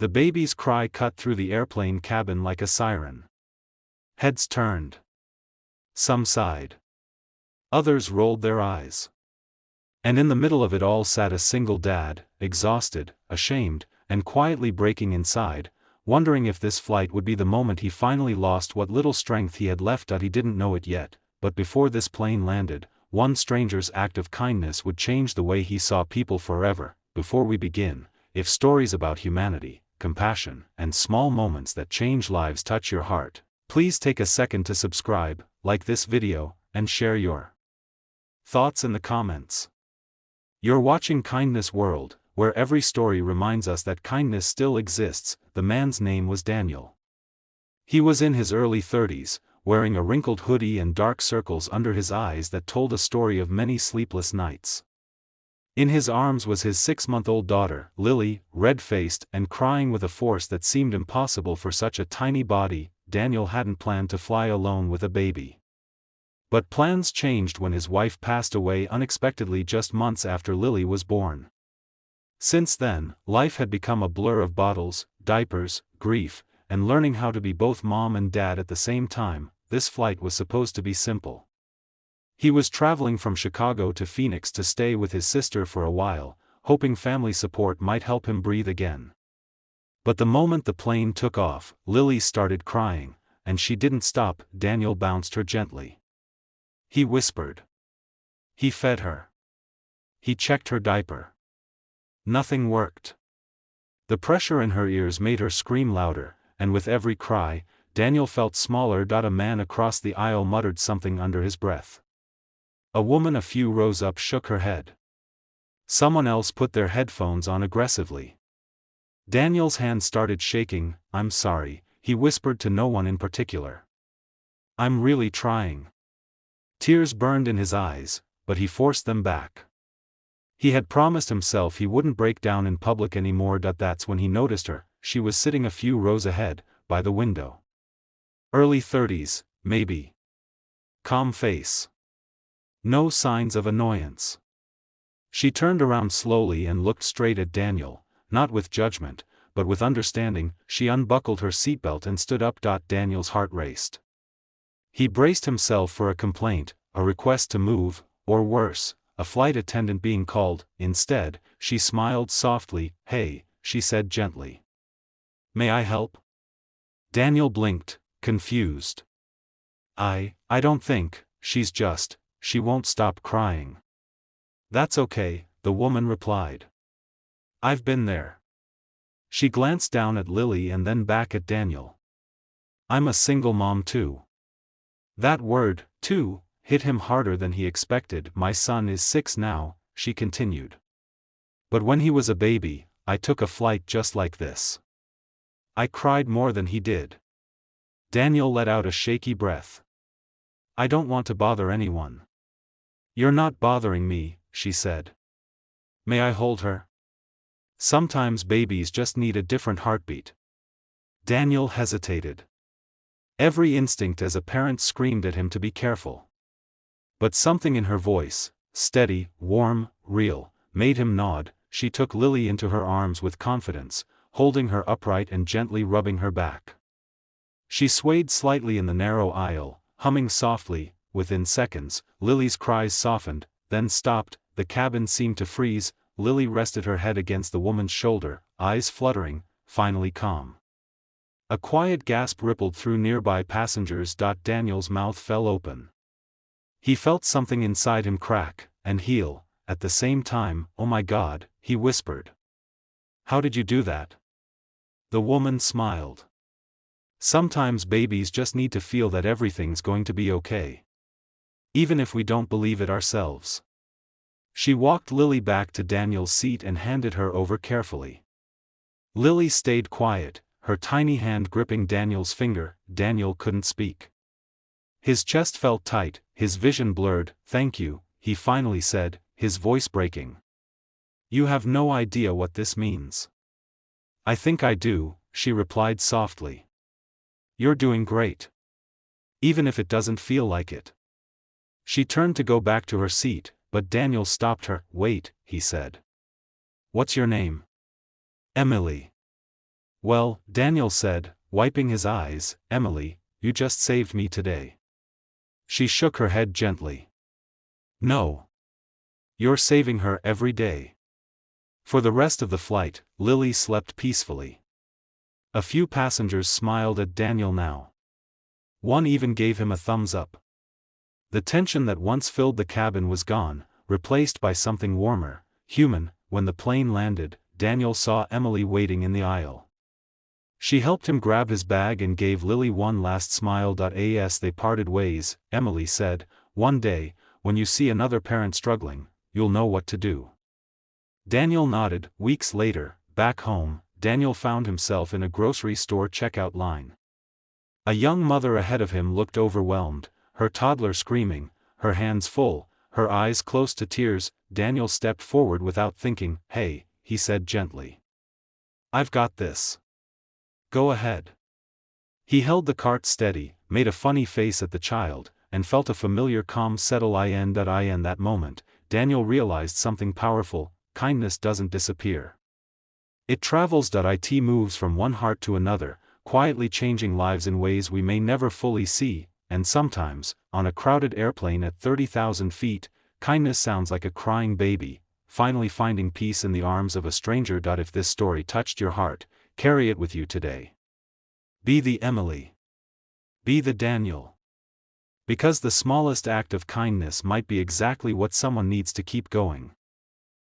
The baby's cry cut through the airplane cabin like a siren. Heads turned. Some sighed. Others rolled their eyes. And in the middle of it all sat a single dad, exhausted, ashamed, and quietly breaking inside, wondering if this flight would be the moment he finally lost what little strength he had left. He didn't know it yet, but before this plane landed, one stranger's act of kindness would change the way he saw people forever. Before we begin, if stories about humanity, compassion, and small moments that change lives touch your heart, please take a second to subscribe, like this video, and share your thoughts in the comments. You're watching Kindness World, where every story reminds us that kindness still exists. The man's name was Daniel. He was in his early 30s, wearing a wrinkled hoodie and dark circles under his eyes that told a story of many sleepless nights. In his arms was his 6-month-old daughter, Lily, red-faced and crying with a force that seemed impossible for such a tiny body. Daniel hadn't planned to fly alone with a baby. But plans changed when his wife passed away unexpectedly just months after Lily was born. Since then, life had become a blur of bottles, diapers, grief, and learning how to be both mom and dad at the same time. This flight was supposed to be simple. He was traveling from Chicago to Phoenix to stay with his sister for a while, hoping family support might help him breathe again. But the moment the plane took off, Lily started crying, and she didn't stop. Daniel bounced her gently. He whispered. He fed her. He checked her diaper. Nothing worked. The pressure in her ears made her scream louder, and with every cry, Daniel felt smaller. A man across the aisle muttered something under his breath. A woman a few rows up shook her head. Someone else put their headphones on aggressively. Daniel's hand started shaking. I'm sorry, he whispered to no one in particular. I'm really trying. Tears burned in his eyes, but he forced them back. He had promised himself he wouldn't break down in public anymore. That's when he noticed her. She was sitting a few rows ahead, by the window. Early 30s, maybe. Calm face. No signs of annoyance. She turned around slowly and looked straight at Daniel, not with judgment, but with understanding. She unbuckled her seatbelt and stood up. Daniel's heart raced. He braced himself for a complaint, a request to move, or worse, a flight attendant being called. Instead, she smiled softly. Hey, she said gently. May I help? Daniel blinked, confused. I don't think, she won't stop crying. That's okay, the woman replied. I've been there. She glanced down at Lily and then back at Daniel. I'm a single mom too. That word, too, hit him harder than he expected. My son is 6 now, she continued. But when he was a baby, I took a flight just like this. I cried more than he did. Daniel let out a shaky breath. I don't want to bother anyone. You're not bothering me, she said. May I hold her? Sometimes babies just need a different heartbeat. Daniel hesitated. Every instinct as a parent screamed at him to be careful. But something in her voice, steady, warm, real, made him nod. She took Lily into her arms with confidence, holding her upright and gently rubbing her back. She swayed slightly in the narrow aisle, humming softly. Within seconds, Lily's cries softened, then stopped. The cabin seemed to freeze. Lily rested her head against the woman's shoulder, eyes fluttering, finally calm. A quiet gasp rippled through nearby passengers. Daniel's mouth fell open. He felt something inside him crack and heal at the same time. Oh my God, he whispered. How did you do that? The woman smiled. Sometimes babies just need to feel that everything's going to be okay. Even if we don't believe it ourselves. She walked Lily back to Daniel's seat and handed her over carefully. Lily stayed quiet, her tiny hand gripping Daniel's finger. Daniel couldn't speak. His chest felt tight, his vision blurred. Thank you, he finally said, his voice breaking. You have no idea what this means. I think I do, she replied softly. You're doing great. Even if it doesn't feel like it. She turned to go back to her seat, but Daniel stopped her. Wait, he said. What's your name? Emily. Well, Daniel said, wiping his eyes, Emily, you just saved me today. She shook her head gently. No. You're saving her every day. For the rest of the flight, Lily slept peacefully. A few passengers smiled at Daniel now. One even gave him a thumbs up. The tension that once filled the cabin was gone, replaced by something warmer, human. When the plane landed, Daniel saw Emily waiting in the aisle. She helped him grab his bag and gave Lily one last smile. As they parted ways, Emily said, one day, when you see another parent struggling, you'll know what to do. Daniel nodded. Weeks later, back home, Daniel found himself in a grocery store checkout line. A young mother ahead of him looked overwhelmed, her toddler screaming, her hands full, her eyes close to tears. Daniel stepped forward without thinking. Hey, he said gently. I've got this. Go ahead. He held the cart steady, made a funny face at the child, and felt a familiar calm settle in. That moment, Daniel realized something powerful: kindness doesn't disappear. It travels. It moves from one heart to another, quietly changing lives in ways we may never fully see, and sometimes, on a crowded airplane at 30,000 feet, kindness sounds like a crying baby, finally finding peace in the arms of a stranger. If this story touched your heart, carry it with you today. Be the Emily. Be the Daniel. Because the smallest act of kindness might be exactly what someone needs to keep going.